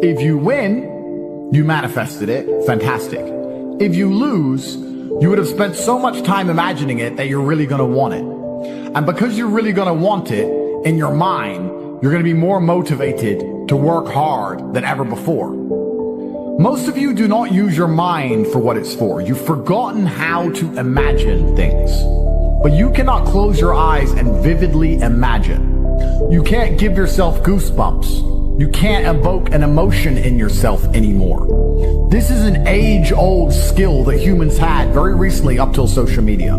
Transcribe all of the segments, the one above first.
If you win, you manifested it. Fantastic. If you lose, you would have spent so much time imagining it that you're really going to want it. And because you're really going to want it in your mind, you're going to be more motivated to work hard than ever before. Most of you do not use your mind for what it's for. You've forgotten how to imagine things. But you cannot close your eyes and vividly imagine. You can't give yourself goosebumps. You can't evoke an emotion in yourself anymore. This is an age-old skill that humans had very recently up till social media.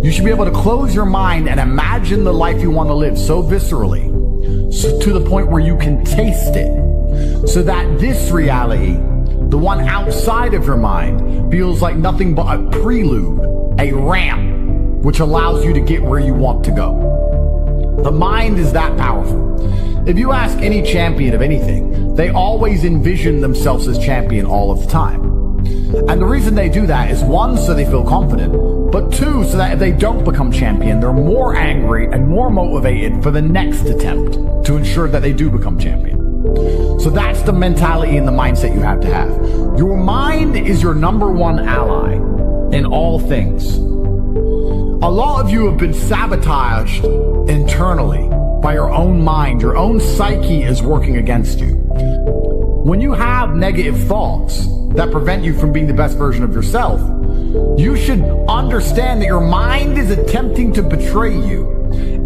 You should be able to close your mind and imagine the life you want to live so viscerally, so to the point where you can taste it, so that this reality, the one outside of your mind, feels like nothing but a prelude, a ramp, which allows you to get where you want to go. The mind is that powerful. If you ask any champion of anything, they always envision themselves as champion all of the time. And the reason they do that is, one, so they feel confident, but two, so that if they don't become champion, they're more angry and more motivated for the next attempt to ensure that they do become champion. So that's the mentality and the mindset you have to have. Your mind is your number one ally in all things. A lot of you have been sabotaged internally by your own mind. Your own psyche is working against you. When you have negative thoughts that prevent you from being the best version of yourself, you should understand that your mind is attempting to betray you.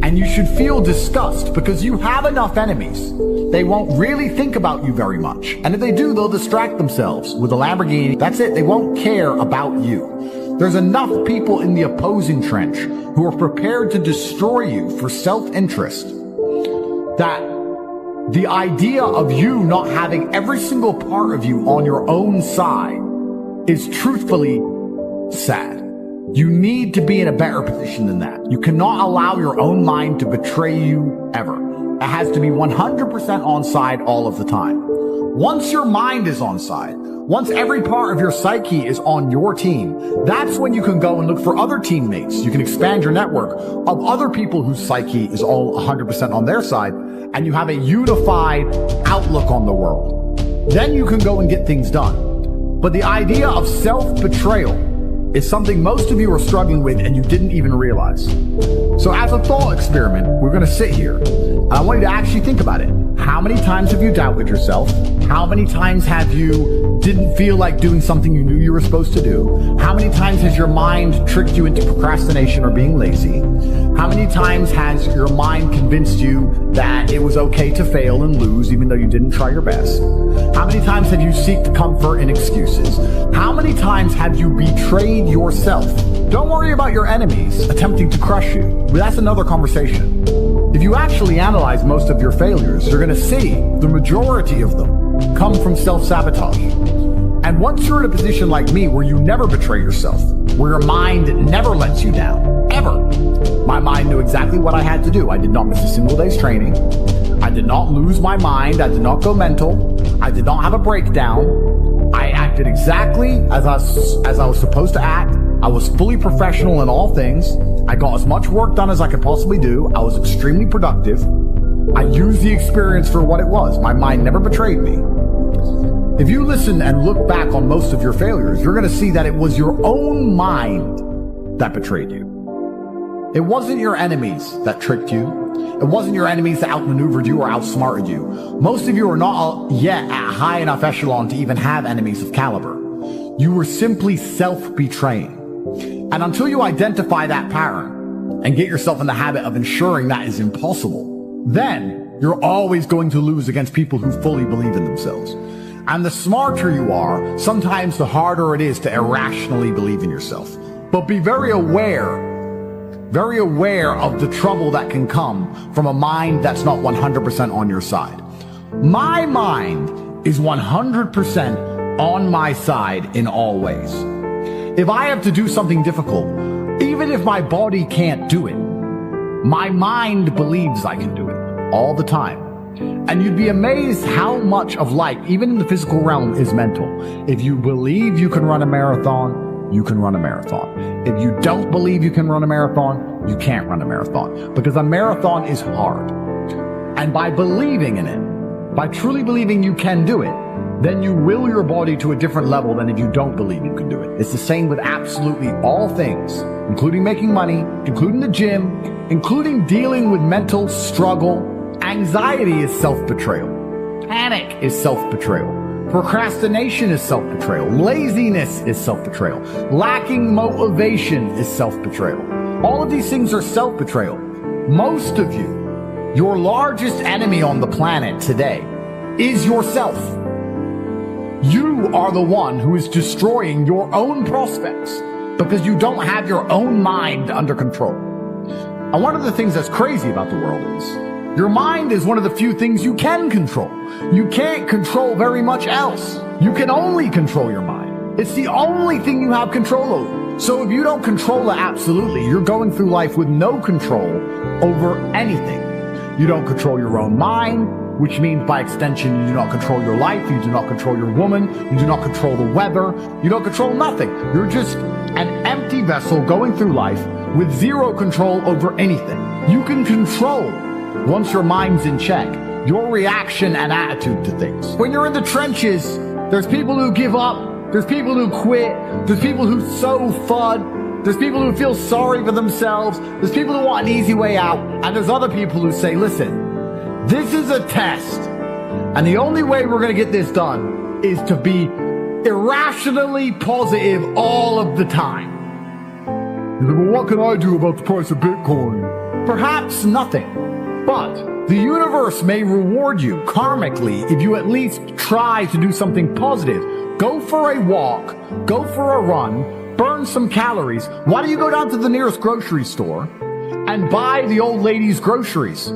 And you should feel disgust because you have enough enemies. They won't really think about you very much. And if they do, they'll distract themselves with a Lamborghini. That's it. They won't care about you. There's enough people in the opposing trench who are prepared to destroy you for self-interest that the idea of you not having every single part of you on your own side is truthfully sad. You need to be in a better position than that. You cannot allow your own mind to betray you ever. It has to be 100% on side all of the time. Once your mind is on side, once every part of your psyche is on your team, that's when you can go and look for other teammates. You can expand your network of other people whose psyche is all 100% on their side, and you have a unified outlook on the world. Then you can go and get things done. But the idea of self-betrayal is something most of you are struggling with and you didn't even realize. So as a thought experiment, we're going to sit here. And I want you to actually think about it. How many times have you doubted yourself? How many times have you didn't feel like doing something you knew you were supposed to do? How many times has your mind tricked you into procrastination or being lazy? How many times has your mind convinced you that it was okay to fail and lose even though you didn't try your best? How many times have you sought comfort in excuses? How many times have you betrayed yourself? Don't worry about your enemies attempting to crush you. That's another conversation. If you actually analyze most of your failures, you're going to see the majority of them come from self-sabotage. And once you're in a position like me where you never betray yourself, where your mind never lets you down, ever. My mind knew exactly what I had to do. I did not miss a single day's training. I did not lose my mind. I did not go mental. I did not have a breakdown. I acted exactly as I was supposed to act. I was fully professional in all things. I got as much work done as I could possibly do. I was extremely productive. I used the experience for what it was. My mind never betrayed me. If you listen and look back on most of your failures, you're going to see that it was your own mind that betrayed you. It wasn't your enemies that tricked you. It wasn't your enemies that outmaneuvered you or outsmarted you. Most of you are not yet at high enough echelon to even have enemies of caliber. You were simply self-betraying. And until you identify that pattern and get yourself in the habit of ensuring that is impossible, then you're always going to lose against people who fully believe in themselves. And the smarter you are, sometimes the harder it is to irrationally believe in yourself. But be very aware of the trouble that can come from a mind that's not 100% on your side. My mind is 100% on my side in all ways. If I have to do something difficult, even if my body can't do it, my mind believes I can do it all the time. And you'd be amazed how much of life, even in the physical realm, is mental. If you believe you can run a marathon, you can run a marathon. If you don't believe you can run a marathon, you can't run a marathon. Because a marathon is hard. And by believing in it, by truly believing you can do it, then you will your body to a different level than if you don't believe you can do it. It's the same with absolutely all things, including making money, including the gym, including dealing with mental struggle. Anxiety is self-betrayal. Panic is self-betrayal. Procrastination is self-betrayal. Laziness is self-betrayal. Lacking motivation is self-betrayal. All of these things are self-betrayal. Most of you, your largest enemy on the planet today is yourself. You are the one who is destroying your own prospects because you don't have your own mind under control. And one of the things that's crazy about the world is your mind is one of the few things you can control. You can't control very much else. You can only control your mind. It's the only thing you have control over. So if you don't control it absolutely, you're going through life with no control over anything. You don't control your own mind, which means by extension, you do not control your life, you do not control your woman, you do not control the weather, you don't control nothing. You're just an empty vessel going through life with zero control over anything. You can control, once your mind's in check, your reaction and attitude to things. When you're in the trenches, there's people who give up, there's people who quit, there's people who sow FUD, there's people who feel sorry for themselves, there's people who want an easy way out, and there's other people who say, listen, this is a test, and the only way we're going to get this done is to be irrationally positive all of the time. Well, what can I do about the price of Bitcoin? Perhaps nothing, but the universe may reward you karmically if you at least try to do something positive. Go for a walk, go for a run, burn some calories. Why don't you go down to the nearest grocery store and buy the old lady's groceries?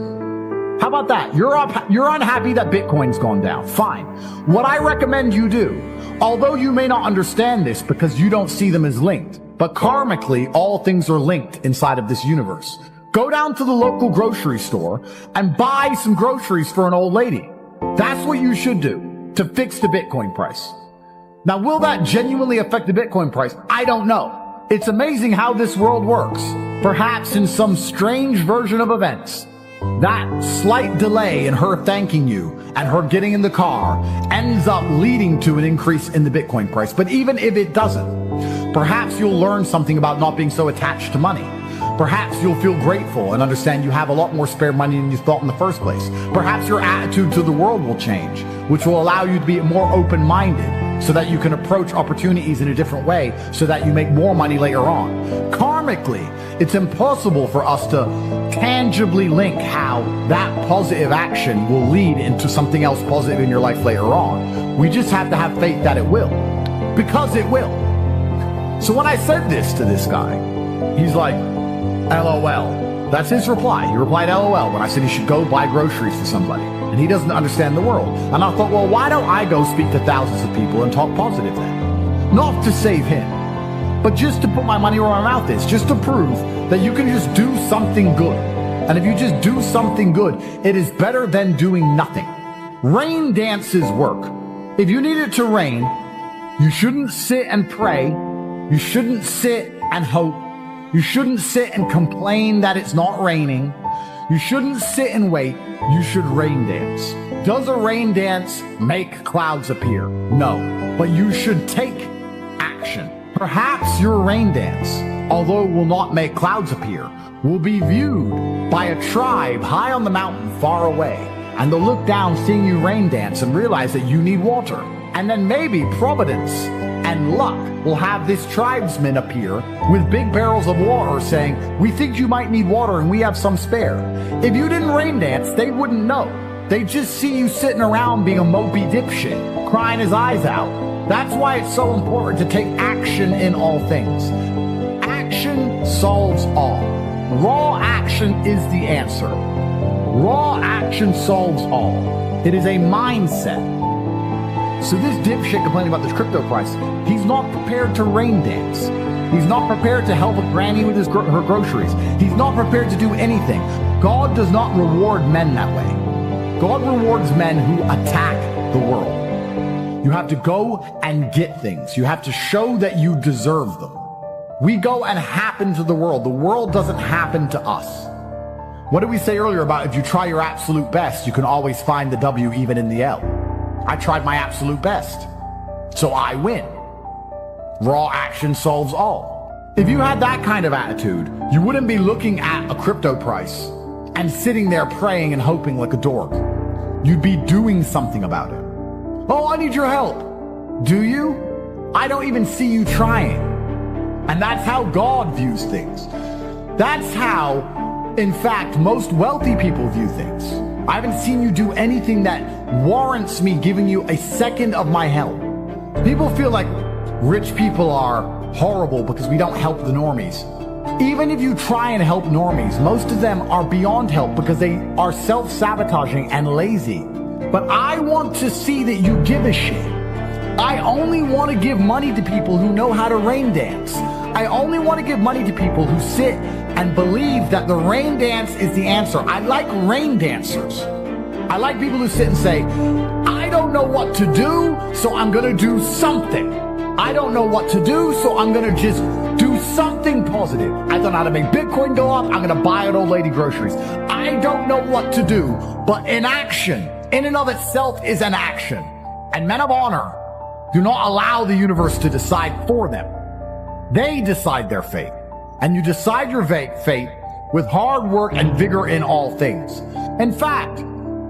How about that? You're unhappy that Bitcoin's gone down. Fine. What I recommend you do, although you may not understand this because you don't see them as linked, but karmically, all things are linked inside of this universe. Go down to the local grocery store and buy some groceries for an old lady. That's what you should do to fix the Bitcoin price. Now, will that genuinely affect the Bitcoin price? I don't know. It's amazing how this world works. Perhaps in some strange version of events, that slight delay in her thanking you and her getting in the car ends up leading to an increase in the Bitcoin price. But even if it doesn't, perhaps you'll learn something about not being so attached to money. Perhaps you'll feel grateful and understand you have a lot more spare money than you thought in the first place. Perhaps your attitude to the world will change, which will allow you to be more open-minded so that you can approach opportunities in a different way so that you make more money later on. Karmically, it's impossible for us to tangibly link how that positive action will lead into something else positive in your life later on. We just have to have faith that it will, because it will. So when I said this to this guy, he's like, LOL. That's his reply. He replied LOL when I said he should go buy groceries for somebody. And he doesn't understand the world. And I thought, well, why don't I go speak to thousands of people and talk positive then? Not to save him, but just to put my money where my mouth is, just to prove that you can just do something good. And if you just do something good, it is better than doing nothing. Rain dances work. If you need it to rain, you shouldn't sit and pray. You shouldn't sit and hope. You shouldn't sit and complain that it's not raining. You shouldn't sit and wait. You should rain dance. Does a rain dance make clouds appear? No, but you should take action. Perhaps your rain dance, although it will not make clouds appear, will be viewed by a tribe high on the mountain far away. And they'll look down seeing you rain dance and realize that you need water. And then maybe Providence and luck will have this tribesman appear with big barrels of water saying, we think you might need water and we have some spare. If you didn't rain dance, they wouldn't know. They'd just see you sitting around being a mopey dipshit, crying his eyes out. That's why it's so important to take action in all things. Action solves all. Raw action is the answer. Raw action solves all. It is a mindset. So this dipshit complaining about this crypto price, he's not prepared to rain dance. He's not prepared to help a granny with her groceries. He's not prepared to do anything. God does not reward men that way. God rewards men who attack the world. You have to go and get things. You have to show that you deserve them. We go and happen to the world. The world doesn't happen to us. What did we say earlier about if you try your absolute best, you can always find the W even in the L? I tried my absolute best, so I win. Raw action solves all. If you had that kind of attitude, you wouldn't be looking at a crypto price and sitting there praying and hoping like a dork. You'd be doing something about it. Oh, I need your help. Do you? I don't even see you trying. And that's how God views things. That's how, in fact, most wealthy people view things. I haven't seen you do anything that warrants me giving you a second of my help. People feel like rich people are horrible because we don't help the normies. Even if you try and help normies, most of them are beyond help because they are self-sabotaging and lazy. But I want to see that you give a shit. I only want to give money to people who know how to rain dance. I only want to give money to people who sit and believe that the rain dance is the answer. I like rain dancers. I like people who sit and say, I don't know what to do, so I'm going to do something. I don't know what to do, so I'm going to just do something positive. I don't know how to make Bitcoin go up. I'm going to buy an old lady groceries. I don't know what to do, but inaction in and of itself is an action. And men of honor do not allow the universe to decide for them. They decide their fate. And you decide your fate with hard work and vigor in all things. In fact,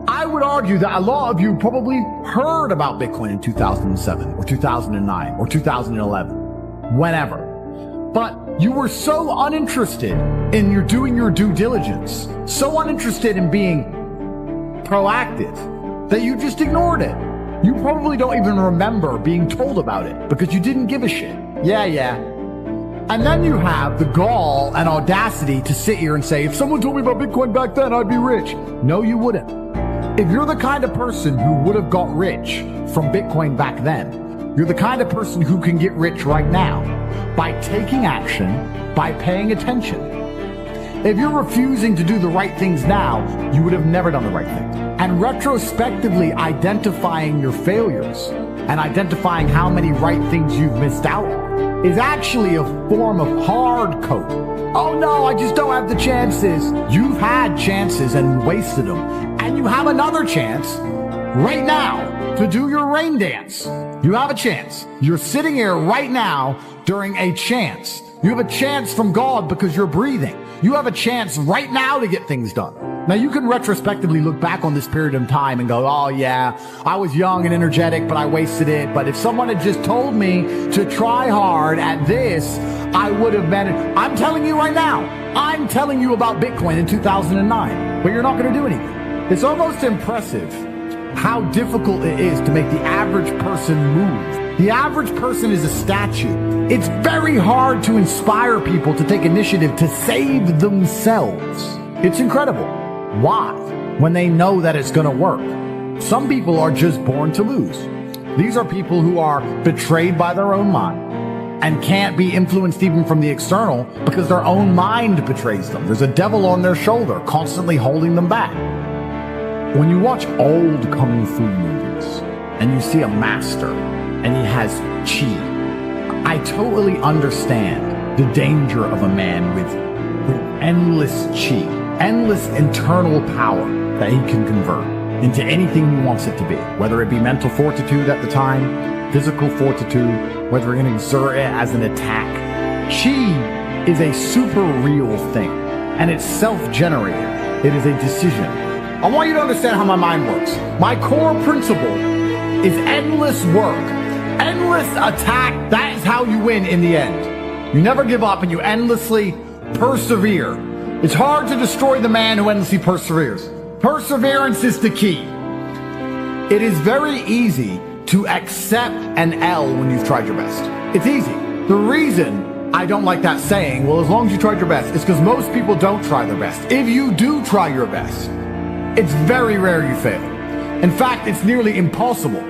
I would argue that a lot of you probably heard about Bitcoin in 2007 or 2009 or 2011, whenever. But you were so uninterested in doing your due diligence, so uninterested in being proactive, that you just ignored it. You probably don't even remember being told about it because you didn't give a shit. Yeah. And then you have the gall and audacity to sit here and say, if someone told me about Bitcoin back then, I'd be rich. No, you wouldn't. If you're the kind of person who would have got rich from Bitcoin back then, you're the kind of person who can get rich right now by taking action, by paying attention. If you're refusing to do the right things now, you would have never done the right thing. And retrospectively identifying your failures and identifying how many right things you've missed out on is actually a form of hard code. Oh no, I just don't have the chances. You've had chances and wasted them. And you have another chance right now to do your rain dance. You have a chance. You're sitting here right now during a chance. You have a chance from God because you're breathing. You have a chance right now to get things done. Now you can retrospectively look back on this period of time and go, oh yeah, I was young and energetic, but I wasted it. But if someone had just told me to try hard at this, I would have been. I'm telling you right now, I'm telling you about Bitcoin in 2009, but you're not going to do anything. It's almost impressive how difficult it is to make the average person move. The average person is a statue. It's very hard to inspire people to take initiative to save themselves. It's incredible. Why? When they know that it's going to work. Some people are just born to lose. These are people who are betrayed by their own mind and can't be influenced even from the external because their own mind betrays them. There's a devil on their shoulder constantly holding them back. When you watch old kung fu movies and you see a master and he has chi, I totally understand the danger of a man with endless chi, endless internal power that he can convert into anything he wants it to be, whether it be mental fortitude at the time, physical fortitude, whether you're going to exert it as an attack. Chi is a super real thing, and it's self-generated. It is a decision. I want you to understand how my mind works. My core principle is endless work, endless attack. That is how you win in the end. You never give up and you endlessly persevere. It's hard to destroy the man who endlessly perseveres. Perseverance is the key. It is very easy to accept an L when you've tried your best. It's easy. The reason I don't like that saying, well, as long as you tried your best, is because most people don't try their best. If you do try your best, it's very rare you fail. In fact, it's nearly impossible.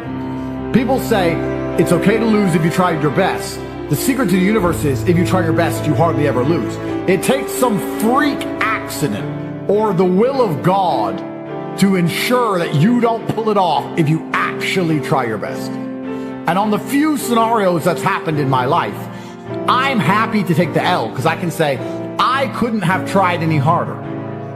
People say it's okay to lose if you tried your best. The secret to the universe is if you try your best, you hardly ever lose. It takes some freak accident or the will of God to ensure that you don't pull it off if you actually try your best. And on the few scenarios that's happened in my life, I'm happy to take the L because I can say I couldn't have tried any harder.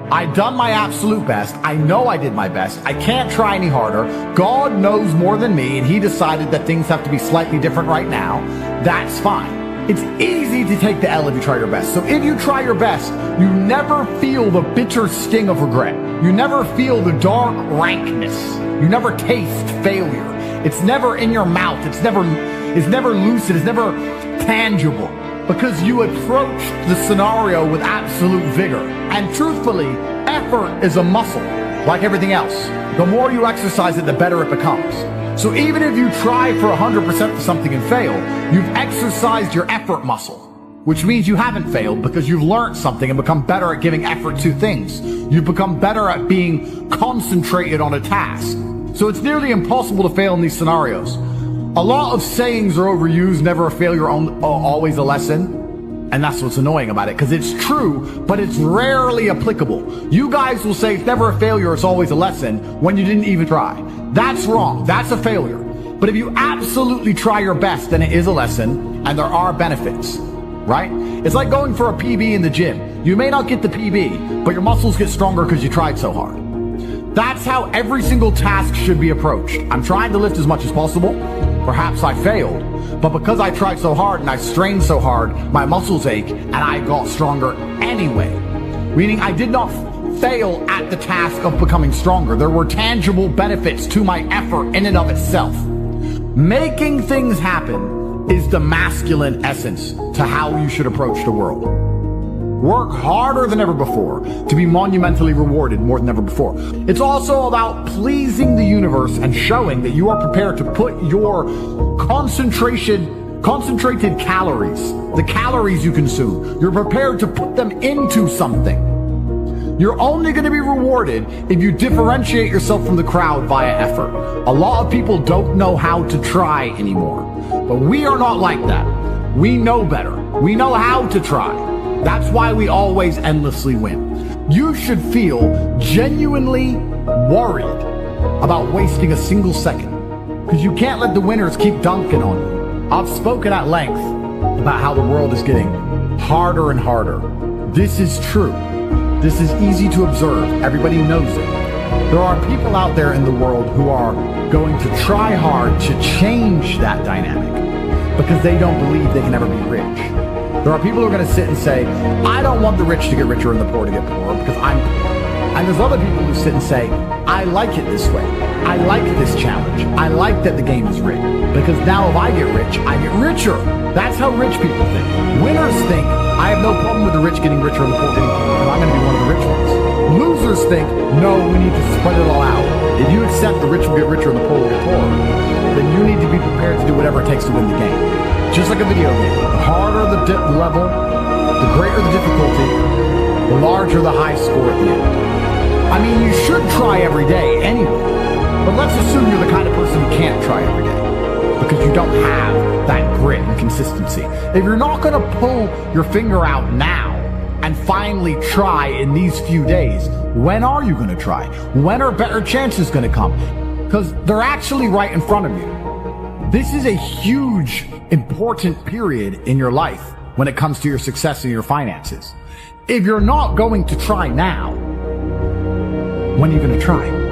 I've done my absolute best. I know I did my best. I can't try any harder. God knows more than me, and he decided that things have to be slightly different right now. That's fine. It's easy to take the L if you try your best. So if you try your best, you never feel the bitter sting of regret. You never feel the dark rankness. You never taste failure. It's never in your mouth. It's never lucid. It's never tangible. Because you approached the scenario with absolute vigor. And truthfully, effort is a muscle, like everything else. The more you exercise it, the better it becomes. So even if you try for 100% for something and fail, you've exercised your effort muscle, which means you haven't failed because you've learned something and become better at giving effort to things. You've become better at being concentrated on a task. So it's nearly impossible to fail in these scenarios. A lot of sayings are overused, never a failure, always a lesson. And that's what's annoying about it, because it's true, but it's rarely applicable. You guys will say it's never a failure, it's always a lesson, when you didn't even try. That's wrong. That's a failure. But if you absolutely try your best, then it is a lesson, and there are benefits, right? It's like going for a PB in the gym. You may not get the PB, but your muscles get stronger because you tried so hard. That's how every single task should be approached. I'm trying to lift as much as possible. Perhaps I failed, but because I tried so hard and I strained so hard, my muscles ache and I got stronger anyway. Meaning I did not fail at the task of becoming stronger. There were tangible benefits to my effort in and of itself. Making things happen is the masculine essence to how you should approach the world. Work harder than ever before to be monumentally rewarded more than ever before. It's also about pleasing the universe and showing that you are prepared to put your concentrated calories, the calories you consume, you're prepared to put them into something. You're only going to be rewarded if you differentiate yourself from the crowd via effort. A lot of people don't know how to try anymore, but we are not like that. We know better. We know how to try. That's why we always endlessly win. You should feel genuinely worried about wasting a single second, because you can't let the winners keep dunking on you. I've spoken at length about how the world is getting harder and harder. This is true. This is easy to observe. Everybody knows it. There are people out there in the world who are going to try hard to change that dynamic because they don't believe they can ever be rich. There are people who are going to sit and say, I don't want the rich to get richer and the poor to get poorer because I'm poor. And there's other people who sit and say, I like it this way. I like this challenge. I like that the game is rigged. Because now if I get rich, I get richer. That's how rich people think. Winners think, I have no problem with the rich getting richer and the poor getting poorer, and I'm going to be one of the rich ones. Losers think, no, we need to spread it all out. If you accept the rich will get richer and the poor will get poorer, then you need to be prepared to do whatever it takes to win the game. Just like a video game. The harder the level, the greater the difficulty, the larger the high score at the end. I mean, you should try every day anyway, but let's assume you're the kind of person who can't try every day because you don't have that grit and consistency. If you're not going to pull your finger out now and finally try in these few days, when are you going to try? When are better chances going to come? Because they're actually right in front of you. This is a huge, important period in your life when it comes to your success and your finances. If you're not going to try now, when are you going to try?